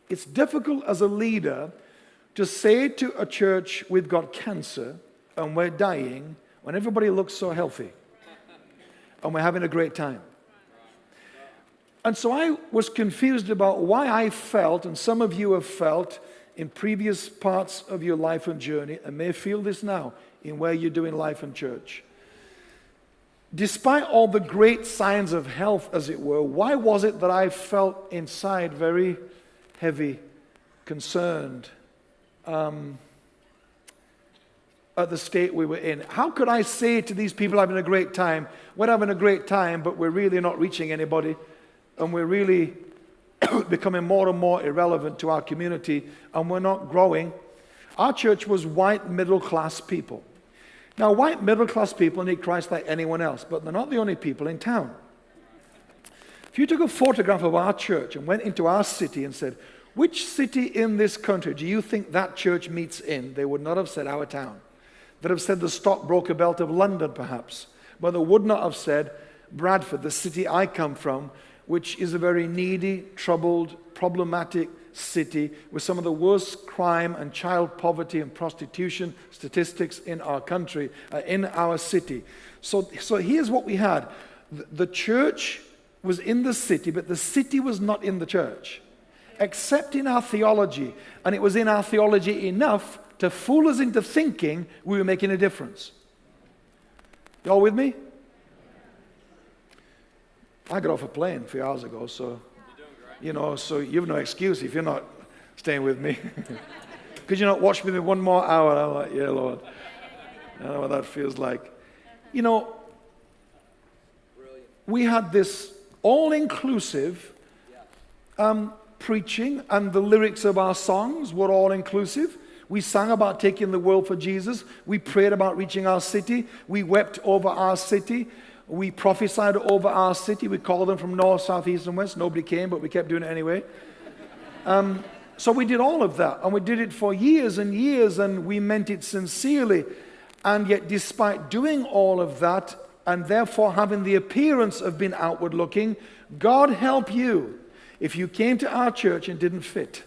it's difficult as a leader to say to a church, we've got cancer and we're dying, when everybody looks so healthy and we're having a great time. And so I was confused about why I felt, and some of you have felt in previous parts of your life and journey, and may feel this now in where you're doing life and church. Despite all the great signs of health, as it were, why was it that I felt inside very heavy, concerned at the state we were in? How could I say to these people having a great time, we're having a great time, but we're really not reaching anybody, and we're really becoming more and more irrelevant to our community, and we're not growing? Our church was white middle-class people. Now, white middle-class people need Christ like anyone else, but they're not the only people in town. If you took a photograph of our church and went into our city and said, which city in this country do you think that church meets in? They would not have said our town. They'd have said the stockbroker belt of London, perhaps. But they would not have said Bradford, the city I come from, which is a very needy, troubled, problematic city with some of the worst crime and child poverty and prostitution statistics in our country, in our city. So here's what we had. The church was in the city, but the city was not in the church, except in our theology. And it was in our theology enough to fool us into thinking we were making a difference. Y'all with me? I got off a plane a few hours ago, so, so you have no excuse if you're not staying with me. Could you not watch me one more hour? I'm like, yeah, Lord. I know what that feels like. We had this all-inclusive preaching, and the lyrics of our songs were all-inclusive. We sang about taking the world for Jesus. We prayed about reaching our city. We wept over our city. We prophesied over our city. We called them from north, south, east, and west. Nobody came, but we kept doing it anyway. So we did all of that, and we did it for years and years, and we meant it sincerely. And yet, despite doing all of that, and therefore having the appearance of being outward looking, God help you if you came to our church and didn't fit.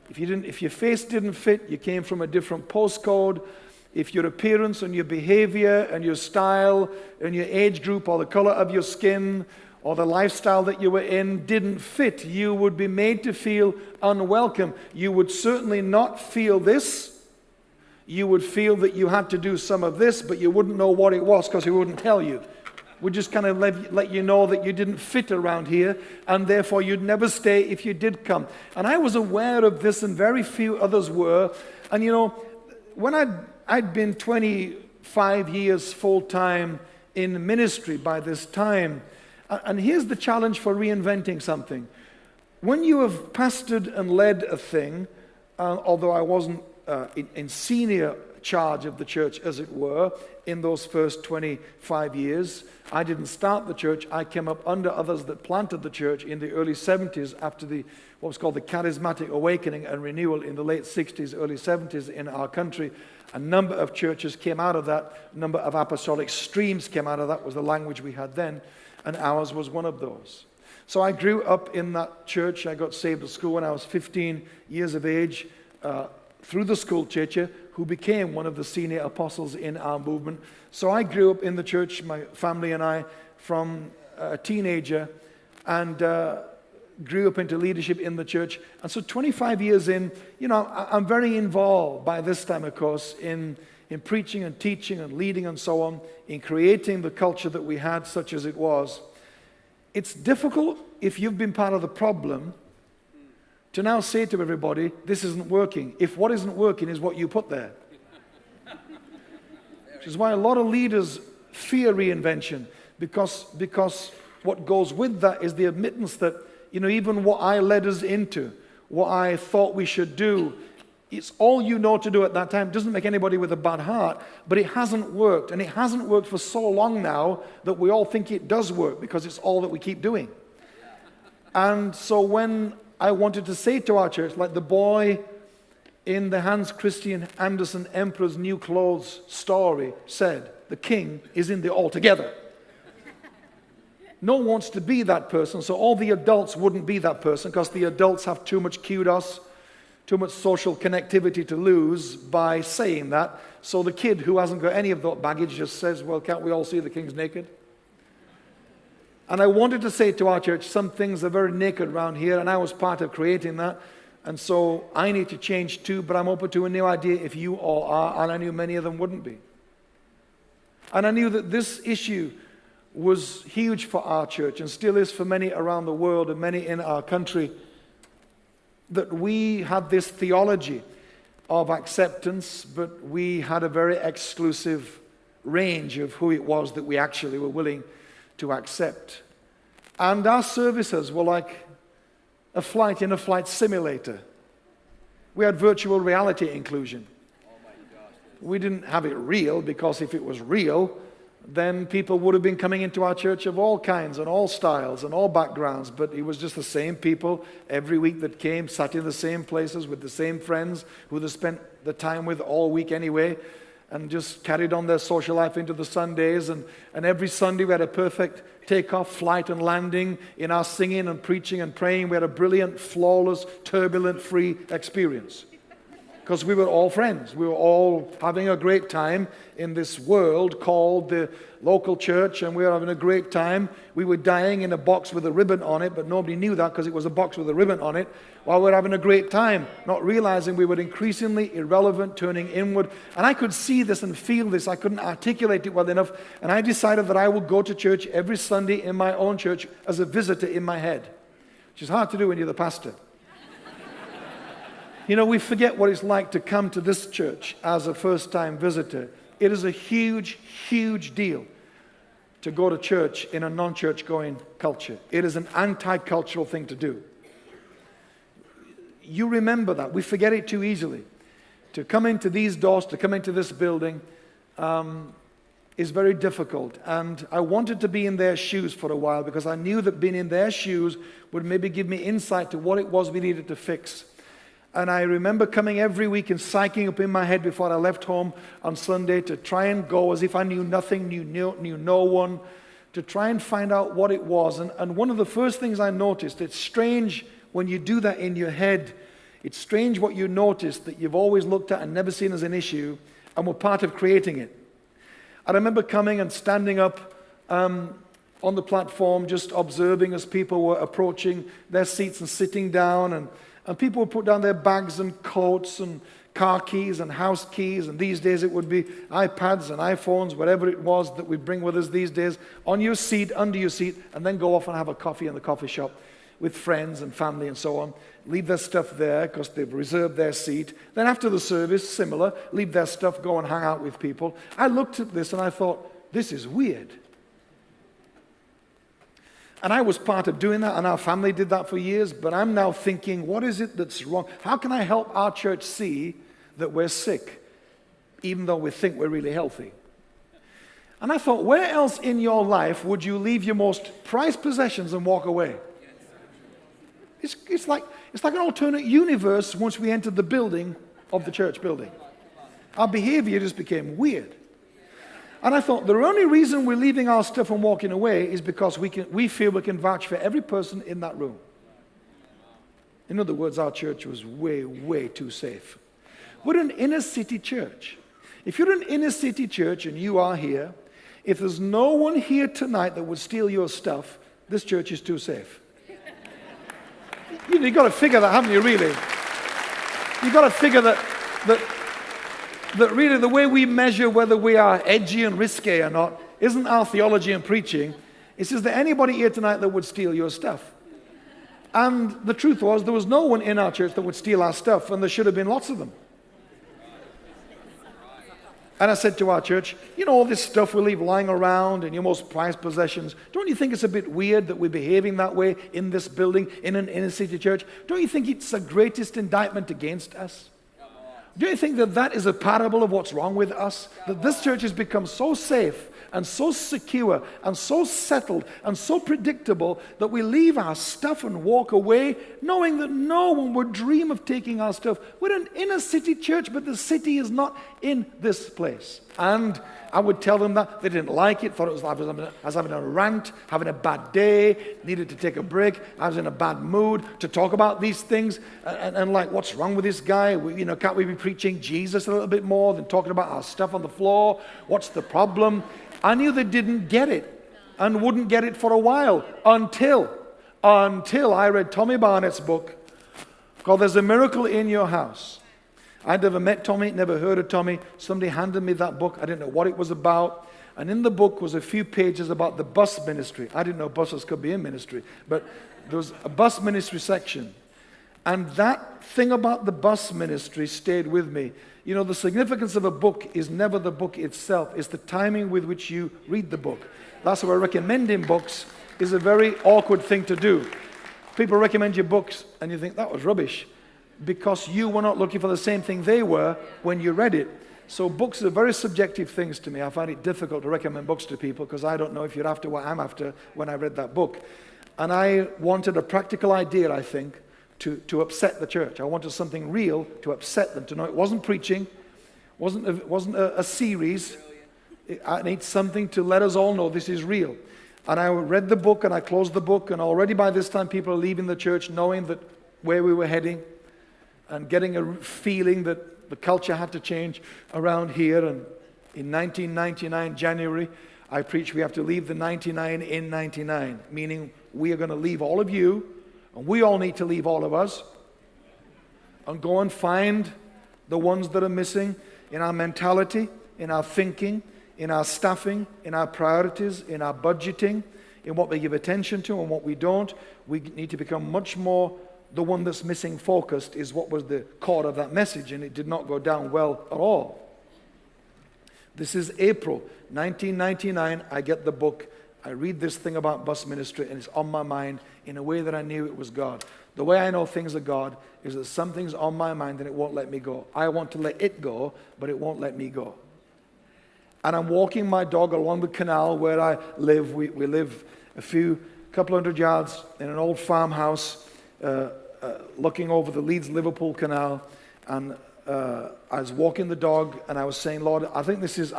If your face didn't fit, you came from a different postcode. If your appearance and your behavior and your style and your age group or the color of your skin or the lifestyle that you were in didn't fit, you would be made to feel unwelcome. You would certainly not feel this. You would feel that you had to do some of this, but you wouldn't know what it was because he wouldn't tell you. We'd just kind of let you know that you didn't fit around here, and therefore you'd never stay if you did come. And I was aware of this, and very few others were. And when I'd been 25 years full-time in ministry by this time, and here's the challenge for reinventing something. When you have pastored and led a thing, although I wasn't in senior charge of the church, as it were, in those first 25 years. I didn't start the church. I came up under others that planted the church in the early 70s after what was called the charismatic awakening and renewal in the late 60s, early 70s in our country. A number of churches came out of that. A number of apostolic streams came out of that, was the language we had then, and ours was one of those. So I grew up in that church. I got saved at school when I was 15 years of age, through the school teacher who became one of the senior apostles in our movement. So I grew up in the church, my family and I, from a teenager, and grew up into leadership in the church. And so 25 years in, I'm very involved by this time, of course, in preaching and teaching and leading and so on, in creating the culture that we had, such as it was. It's difficult if you've been part of the problem to now say to everybody, this isn't working, if what isn't working is what you put there. Which is why a lot of leaders fear reinvention, because what goes with that is the admittance that, even what I led us into, what I thought we should do, it's all you know to do at that time. It doesn't make anybody with a bad heart, but it hasn't worked. And it hasn't worked for so long now that we all think it does work because it's all that we keep doing. And so when I wanted to say to our church, like the boy in the Hans Christian Andersen Emperor's New Clothes story said, the king is in the altogether. no one wants to be that person, so all the adults wouldn't be that person because the adults have too much kudos, too much social connectivity to lose by saying that. So the kid who hasn't got any of that baggage just says, well, can't we all see the king's naked? And I wanted to say to our church, some things are very naked around here, and I was part of creating that. And so I need to change too, but I'm open to a new idea if you all are, and I knew many of them wouldn't be. And I knew that this issue was huge for our church and still is for many around the world and many in our country, that we had this theology of acceptance, but we had a very exclusive range of who it was that we actually were willing to accept. And our services were like a flight in a flight simulator. We had virtual reality inclusion. We didn't have it real, because if it was real, then people would have been coming into our church of all kinds and all styles and all backgrounds. But it was just the same people every week that came, sat in the same places with the same friends who they spent the time with all week anyway, and just carried on their social life into the Sundays. And every Sunday we had a perfect takeoff, flight, and landing in our singing and preaching and praying. We had a brilliant, flawless, turbulent, free experience. Because we were all friends. We were all having a great time in this world called the local church, and we were having a great time. We were dying in a box with a ribbon on it, but nobody knew that because it was a box with a ribbon on it, while we were having a great time, not realizing we were increasingly irrelevant, turning inward. And I could see this and feel this. I couldn't articulate it well enough, and I decided that I would go to church every Sunday in my own church as a visitor in my head, which is hard to do when you're the pastor. You know, we forget what it's like to come to this church as a first-time visitor. It is a huge, huge deal to go to church in a non-church going culture. It is an anti-cultural thing to do. You remember that. We forget it too easily. To come into these doors, to come into this building, is very difficult. And I wanted to be in their shoes for a while, because I knew that being in their shoes would maybe give me insight to what it was we needed to fix. And I remember coming every week and psyching up in my head before I left home on Sunday to try and go as if I knew nothing, knew no one, to try and find out what it was. And one of the first things I noticed, it's strange when you do that in your head. It's strange what you notice that you've always looked at and never seen as an issue, and were part of creating it. I remember coming and standing up on the platform, just observing as people were approaching their seats and sitting down, and people would put down their bags and coats and car keys and house keys, and these days it would be iPads and iPhones, whatever it was that we bring with us these days, on your seat, under your seat, and then go off and have a coffee in the coffee shop with friends and family and so on. Leave their stuff there because they've reserved their seat. Then after the service, similar, leave their stuff, go and hang out with people. I looked at this and I thought, this is weird. And I was part of doing that, and our family did that for years, but I'm now thinking, what is it that's wrong? How can I help our church see that we're sick, even though we think we're really healthy? And I thought, where else in your life would you leave your most prized possessions and walk away? It's like an alternate universe once we entered the building of the church building. Our behavior just became weird. And I thought, the only reason we're leaving our stuff and walking away is because we feel we can vouch for every person in that room. In other words, our church was way, way too safe. We're an inner city church. If you're an inner city church and you are here, if there's no one here tonight that would steal your stuff, this church is too safe. You've got to figure that, haven't you, really? You've got to figure that really the way we measure whether we are edgy and risque or not isn't our theology and preaching. It's is there anybody here tonight that would steal your stuff? And the truth was, there was no one in our church that would steal our stuff, and there should have been lots of them. And I said to our church, you know, all this stuff we leave lying around and your most prized possessions, don't you think it's a bit weird that we're behaving that way in this building, in an inner city church? Don't you think it's the greatest indictment against us? Do you think that that is a parable of what's wrong with us? That this church has become so safe and so secure and so settled and so predictable that we leave our stuff and walk away knowing that no one would dream of taking our stuff. We're an inner city church, but the city is not in this place. And I would tell them that. They didn't like it, thought it was like I was having a rant, having a bad day, needed to take a break. I was in a bad mood to talk about these things. And like, what's wrong with this guy? Can't we be preaching Jesus a little bit more than talking about our stuff on the floor? What's the problem? I knew they didn't get it and wouldn't get it for a while until I read Tommy Barnett's book called There's a Miracle in Your House. I'd never met Tommy, never heard of Tommy. Somebody handed me that book. I didn't know what it was about. And in the book was a few pages about the bus ministry. I didn't know buses could be in ministry, but there was a bus ministry section. And that thing about the bus ministry stayed with me. You know, the significance of a book is never the book itself. It's the timing with which you read the book. That's why recommending books is a very awkward thing to do. People recommend you books and you think, that was rubbish. Because you were not looking for the same thing they were when you read it. So books are very subjective things to me. I find it difficult to recommend books to people because I don't know if you're after what I'm after when I read that book. And I wanted a practical idea, I think, to upset the church. I wanted something real to upset them, to know it wasn't preaching, wasn't a series. I need something to let us all know this is real. And I read the book and I closed the book, and already by this time people are leaving the church knowing that where we were heading and getting a feeling that the culture had to change around here. And in 1999, January, I preached we have to leave the 99 in 99, meaning we are going to leave all of you, and we all need to leave all of us, and go and find the ones that are missing in our mentality, in our thinking, in our staffing, in our priorities, in our budgeting, in what we give attention to and what we don't. We need to become much more the one that's missing focused, is what was the core of that message, and it did not go down well at all. This is April 1999. I get the book. I read this thing about bus ministry, and it's on my mind in a way that I knew it was God. The way I know things are God is that something's on my mind and it won't let me go. I want to let it go, but it won't let me go. And I'm walking my dog along the canal where I live. We live a couple hundred yards in an old farmhouse, looking over the Leeds-Liverpool Canal. And I was walking the dog, and I was saying, Lord, I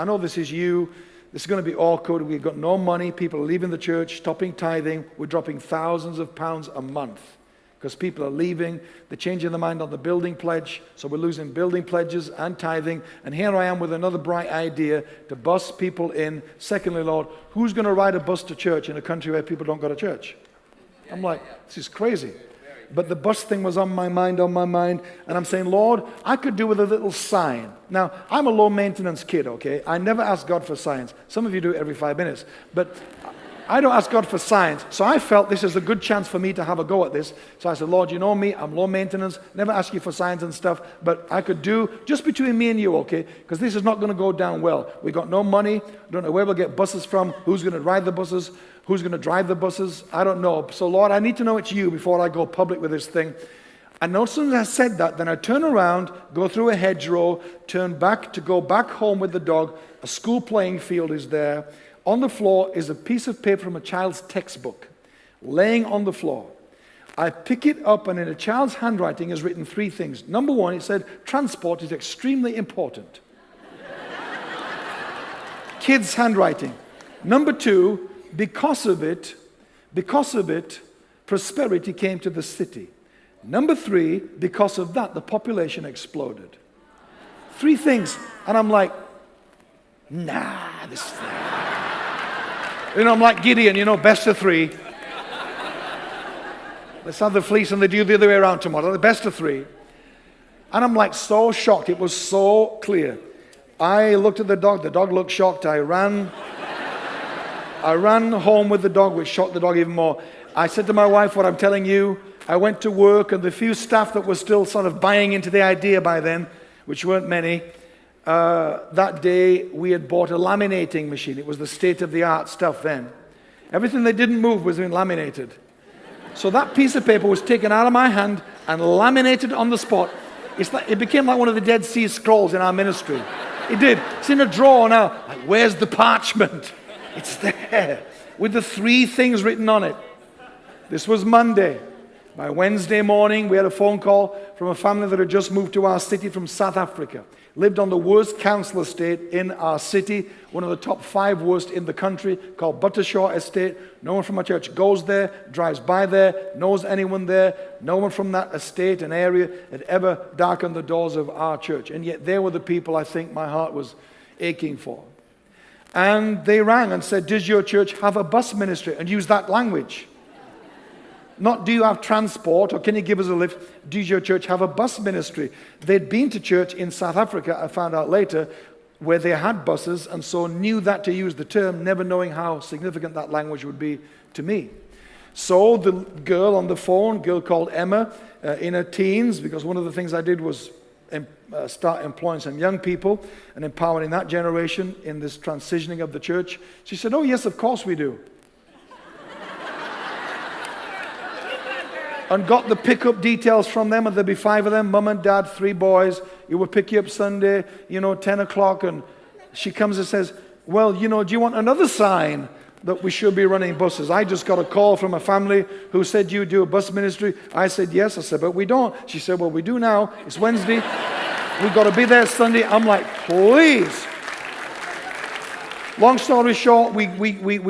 know this is you. This is going to be awkward. We've got no money. People are leaving the church, stopping tithing. We're dropping thousands of pounds a month because people are leaving. They're changing their mind on the building pledge. So we're losing building pledges and tithing. And here I am with another bright idea to bus people in. Secondly, Lord, who's going to ride a bus to church in a country where people don't go to church? I'm like, this is crazy. But the bus thing was on my mind, and I'm saying, Lord, I could do with a little sign. Now, I'm a low-maintenance kid, okay? I never ask God for signs. Some of you do it every 5 minutes. But I don't ask God for signs. So I felt this is a good chance for me to have a go at this. So I said, Lord, you know me, I'm low-maintenance, never ask you for signs and stuff, but I could do, just between me and you, okay? Because this is not going to go down well. We got no money, don't know where we'll get buses from, who's going to ride the buses, who's going to drive the buses? I don't know. So, Lord, I need to know it's you before I go public with this thing. And no sooner as I said that, then I turn around, go through a hedgerow, turn back to go back home with the dog. A school playing field is there. On the floor is a piece of paper from a child's textbook, laying on the floor. I pick it up, and in a child's handwriting is written 3 things. Number 1, it said, transport is extremely important. Kids' handwriting. Number 2, because of it, prosperity came to the city. Number 3, because of that, the population exploded. 3 things. And I'm like, nah, this I'm like Gideon, best of 3. Let's have the fleece and they do the other way around tomorrow. The best of 3. And I'm like so shocked. It was so clear. I looked at the dog. The dog looked shocked. I ran home with the dog, which shocked the dog even more. I said to my wife what I'm telling you. I went to work, and the few staff that were still sort of buying into the idea by then, which weren't many, that day we had bought a laminating machine. It was the state-of-the-art stuff then. Everything that didn't move was being laminated. So that piece of paper was taken out of my hand and laminated on the spot. It became like one of the Dead Sea Scrolls in our ministry. It did. It's in a drawer now. Like, where's the parchment? It's there with the 3 things written on it. This was Monday. By Wednesday morning, we had a phone call from a family that had just moved to our city from South Africa. Lived on the worst council estate in our city, one of the top 5 worst in the country, called Buttershaw Estate. No one from our church goes there, drives by there, knows anyone there. No one from that estate and area had ever darkened the doors of our church. And yet they were the people I think my heart was aching for. And they rang and said, does your church have a bus ministry? And used that language. Not do you have transport or can you give us a lift? Does your church have a bus ministry? They'd been to church in South Africa, I found out later, where they had buses and so knew that to use the term, never knowing how significant that language would be to me. So the girl on the phone, girl called Emma, in her teens, because one of the things I did was start employing some young people and empowering that generation in this transitioning of the church. She said, oh yes, of course we do. And got the pickup details from them, and there'd be 5 of them, mum and dad, 3 boys. You will pick you up Sunday, 10 o'clock, and she comes and says, well, do you want another sign that we should be running buses? I just got a call from a family who said you do a bus ministry. I said, yes. I said, but we don't. She said, well, we do now. It's Wednesday. We've got to be there Sunday. I'm like, please. Long story short, we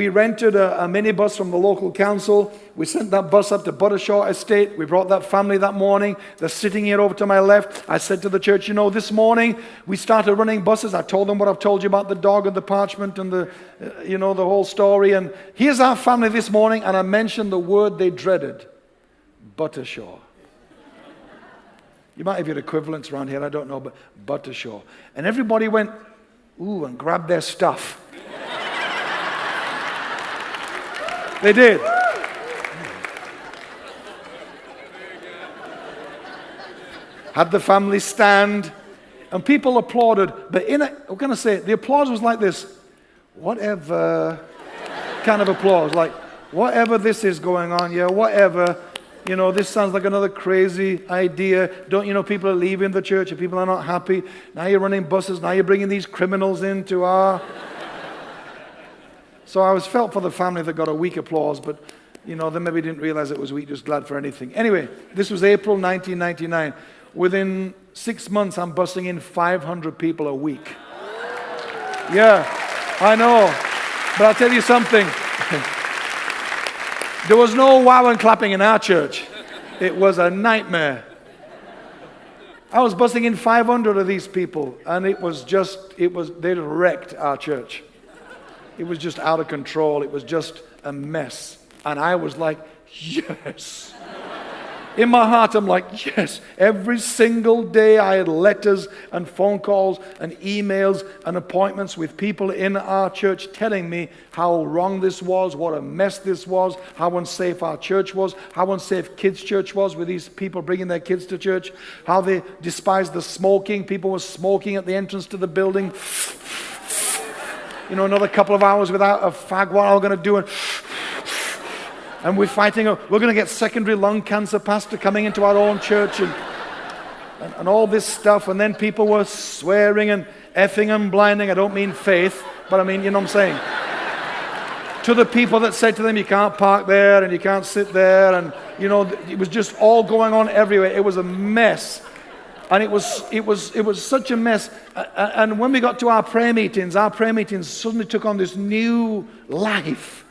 rented a minibus from the local council. We sent that bus up to Buttershaw Estate. We brought that family that morning. They're sitting here over to my left. I said to the church, this morning we started running buses. I told them what I've told you about the dog and the parchment and the whole story. And here's our family this morning. And I mentioned the word they dreaded, Buttershaw. You might have your equivalents around here, I don't know, but Buttershaw. And everybody went, ooh, and grabbed their stuff. They did. Had the family stand, and people applauded. But I'm going to say, the applause was like this, whatever kind of applause, like, whatever this is going on, yeah, whatever. This sounds like another crazy idea. Don't people are leaving the church and people are not happy. Now you're running buses. Now you're bringing these criminals into our... So I was felt for the family that got a weak applause, but, they maybe didn't realize it was weak, just glad for anything. Anyway, this was April 1999. Within 6 months, I'm busing in 500 people a week. Yeah, I know. But I'll tell you something. There was no wow and clapping in our church. It was a nightmare. I was busing in 500 of these people, and they'd wrecked our church. It was just out of control. It was just a mess. And I was like, yes. In my heart, I'm like, yes. Every single day I had letters and phone calls and emails and appointments with people in our church telling me how wrong this was, what a mess this was, how unsafe our church was, how unsafe kids' church was with these people bringing their kids to church, how they despised the smoking. People were smoking at the entrance to the building. Another couple of hours without a fag, what are we going to do? And we're fighting, we're going to get secondary lung cancer pastor coming into our own church and all this stuff. And then people were swearing and effing and blinding. I don't mean faith, but I mean, what I'm saying. To the people that said to them, you can't park there and you can't sit there. And, it was just all going on everywhere. It was a mess. And it was such a mess. And when we got to our prayer meetings suddenly took on this new life.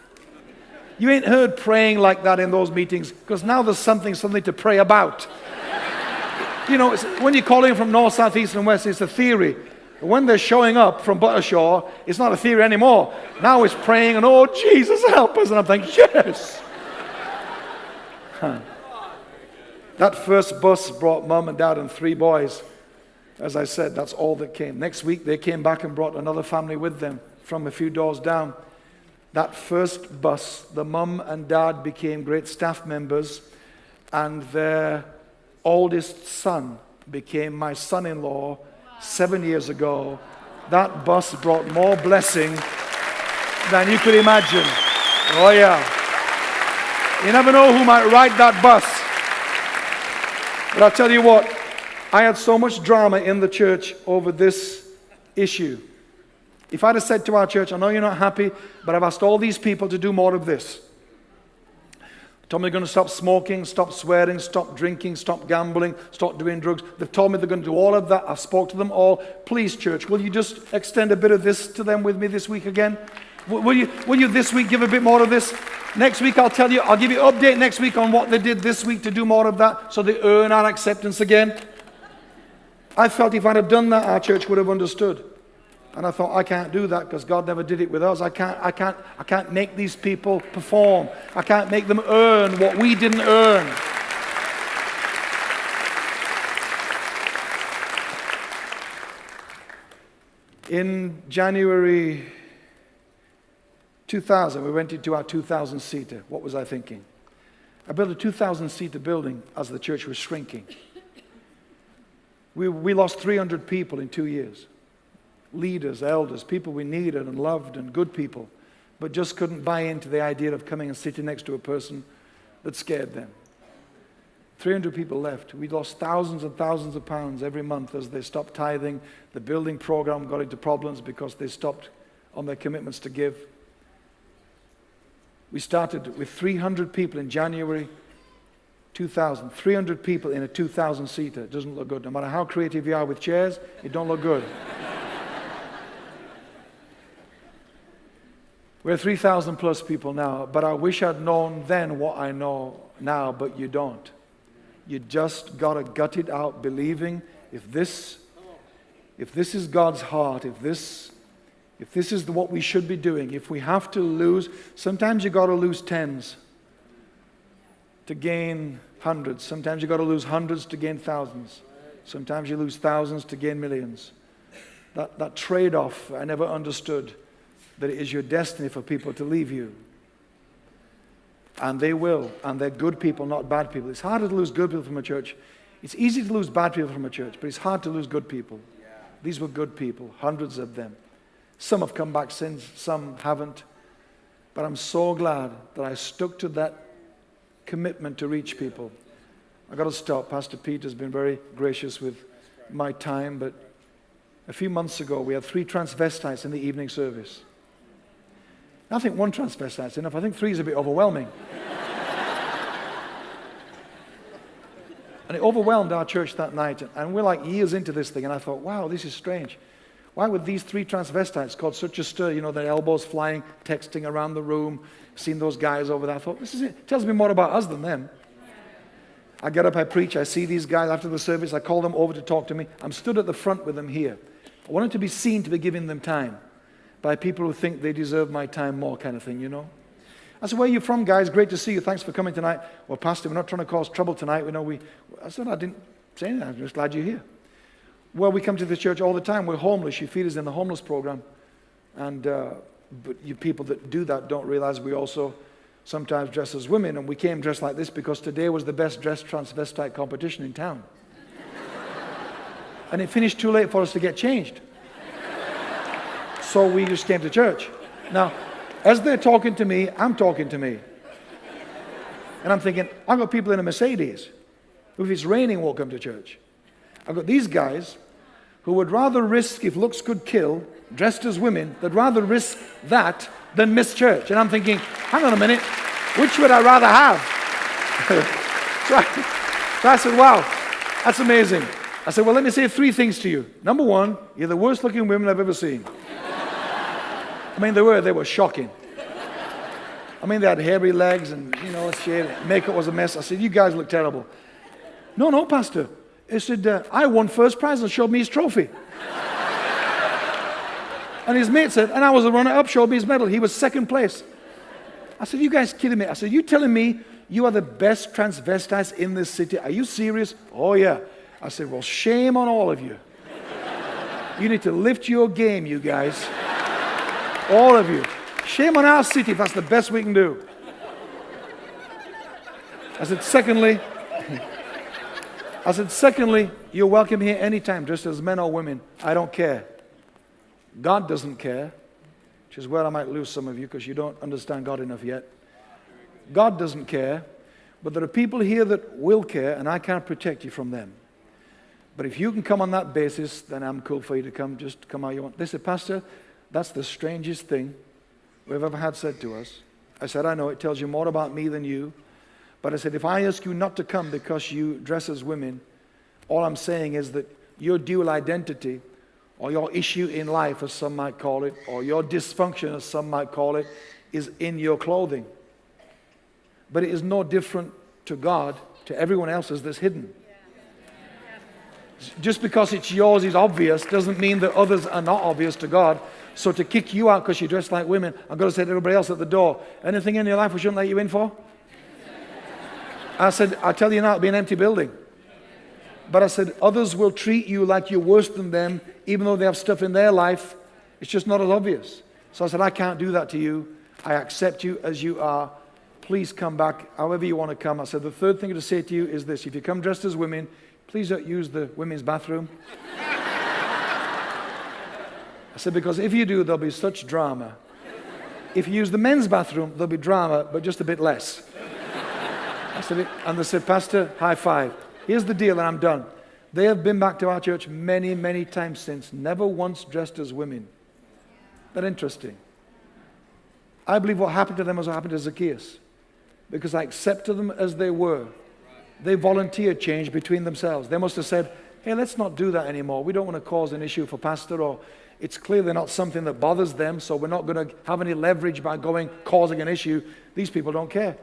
You ain't heard praying like that in those meetings, because now there's something suddenly to pray about. When you're calling from north, south, east, and west, it's a theory. When they're showing up from Buttershaw, it's not a theory anymore. Now it's praying, and oh, Jesus, help us. And I'm thinking, yes. That first bus brought mum and dad and 3 boys. As I said, that's all that came. Next week, they came back and brought another family with them from a few doors down. That first bus, the mum and dad became great staff members, and their oldest son became my son-in-law 7 years ago. That bus brought more blessing than you could imagine. Oh yeah. You never know who might ride that bus. But I'll tell you what, I had so much drama in the church over this issue. If I'd have said to our church, I know you're not happy, but I've asked all these people to do more of this. Told me they're going to stop smoking, stop swearing, stop drinking, stop gambling, stop doing drugs. They've told me they're going to do all of that. I've spoke to them all. Please, church, will you just extend a bit of this to them with me this week again? Will you this week give a bit more of this? Next week I'll give you an update next week on what they did this week to do more of that so they earn our acceptance again. I felt if I'd have done that, our church would have understood. And I thought, I can't do that because God never did it with us. I can't make these people perform. I can't make them earn what we didn't earn. In January 2000, we went into our 2,000-seater. What was I thinking? I built a 2,000-seater building as the church was shrinking. We lost 300 people in 2 years. Leaders, elders, people we needed and loved and good people, but just couldn't buy into the idea of coming and sitting next to a person that scared them. 300 people left. We lost thousands and thousands of pounds every month as they stopped tithing. The building program got into problems because they stopped on their commitments to give. We started with 300 people in January 2000. 300 people in a 2,000-seater. It doesn't look good. No matter how creative you are with chairs, it don't look good. We're 3,000 plus people now, but I wish I'd known then what I know now, but you don't. You just got to gut it out, believing if this is God's heart, if this is what we should be doing, if we have to lose, sometimes you got to lose tens to gain hundreds. Sometimes you got to lose hundreds to gain thousands. Sometimes you lose thousands to gain millions. That trade-off I never understood. That it is your destiny for people to leave you. And they will. And they're good people, not bad people. It's harder to lose good people from a church. It's easy to lose bad people from a church, but it's hard to lose good people. These were good people, hundreds of them. Some have come back since, some haven't. But I'm so glad that I stuck to that commitment to reach people. I've got to stop. Pastor Pete has been very gracious with my time, but a few months ago we had 3 transvestites in the evening service. I think 1 transvestite's enough. I think 3 is a bit overwhelming. And it overwhelmed our church that night. And we're like years into this thing. And I thought, wow, this is strange. Why would these 3 transvestites cause such a stir? You know, their elbows flying, texting around the room, seeing those guys over there. I thought, this is it. Tells me more about us than them. I get up, I preach, I see these guys after the service. I call them over to talk to me. I'm stood at the front with them here. I want them to be seen to be giving them time by people who think they deserve my time more, kind of thing, you know. I said, where are you from, guys? Great to see you. Thanks for coming tonight. Well, Pastor, we're not trying to cause trouble tonight. I said, I didn't say anything. I'm just glad you're here. Well, we come to the church all the time. We're homeless. You feed us in the homeless program. And but you people that do that don't realize we also sometimes dress as women. And we came dressed like this because today was the best dressed transvestite competition in town. And it finished too late for us to get changed. So we just came to church. Now, as they're talking to me, I'm talking to me. And I'm thinking, I've got people in a Mercedes who, if it's raining, won't come to church. I've got these guys who would rather risk, if looks could kill, dressed as women, they'd rather risk that than miss church. And I'm thinking, hang on a minute, which would I rather have? So I said, wow, that's amazing. I said, well, let me say 3 things to you. Number 1, you're the worst looking women I've ever seen. I mean, they were shocking. I mean, they had hairy legs and, you know, makeup was a mess. I said, you guys look terrible. No, Pastor. He said, I won first prize and showed me his trophy. And his mate said, and I was a runner-up, showed me his medal. He was second place. I said, you guys kidding me? I said, you telling me you are the best transvestites in this city? Are you serious? Oh, yeah. I said, well, shame on all of you. You need to lift your game, you guys. All of you. Shame on our city if that's the best we can do. I said, secondly, you're welcome here anytime, just as men or women. I don't care. God doesn't care, which is where I might lose some of you because you don't understand God enough yet. God doesn't care, but there are people here that will care, and I can't protect you from them. But if you can come on that basis, then I'm cool for you to come. Just come how you want. They said, Pastor, that's the strangest thing we've ever had said to us. I said, I know, it tells you more about me than you. But I said, if I ask you not to come because you dress as women, all I'm saying is that your dual identity, or your issue in life, as some might call it, or your dysfunction, as some might call it, is in your clothing. But it is no different to God, to everyone else's that's hidden. Just because it's yours is obvious doesn't mean that others are not obvious to God. So to kick you out because you dress like women, I've got to say to everybody else at the door, anything in your life we shouldn't let you in for? I said, I tell you now, it'll be an empty building. But I said, others will treat you like you're worse than them, even though they have stuff in their life. It's just not as obvious. So I said, I can't do that to you. I accept you as you are. Please come back however you want to come. I said, the third thing to say to you is this. If you come dressed as women, please don't use the women's bathroom. I said, because if you do, there'll be such drama. If you use the men's bathroom, there'll be drama, but just a bit less. I said, and they said, Pastor, high five. Here's the deal, and I'm done. They have been back to our church many, many times since, never once dressed as women. That interesting. I believe what happened to them was what happened to Zacchaeus, because I accepted them as they were. They volunteered change between themselves. They must have said, hey, let's not do that anymore. We don't want to cause an issue for Pastor, or it's clearly not something that bothers them, so we're not going to have any leverage by causing an issue. These people don't care.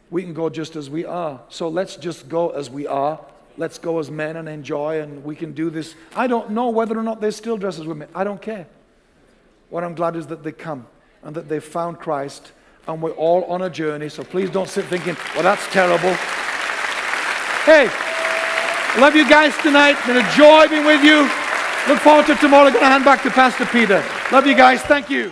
We can go just as we are. So let's just go as we are. Let's go as men and enjoy, and we can do this. I don't know whether or not they still dress as women. I don't care. What I'm glad is that they come and that they've found Christ, and we're all on a journey. So please don't sit thinking, well, that's terrible. Hey, love you guys tonight. Been a joy being with you. Look forward to tomorrow. I'm going to hand back to Pastor Peter. Love you guys. Thank you.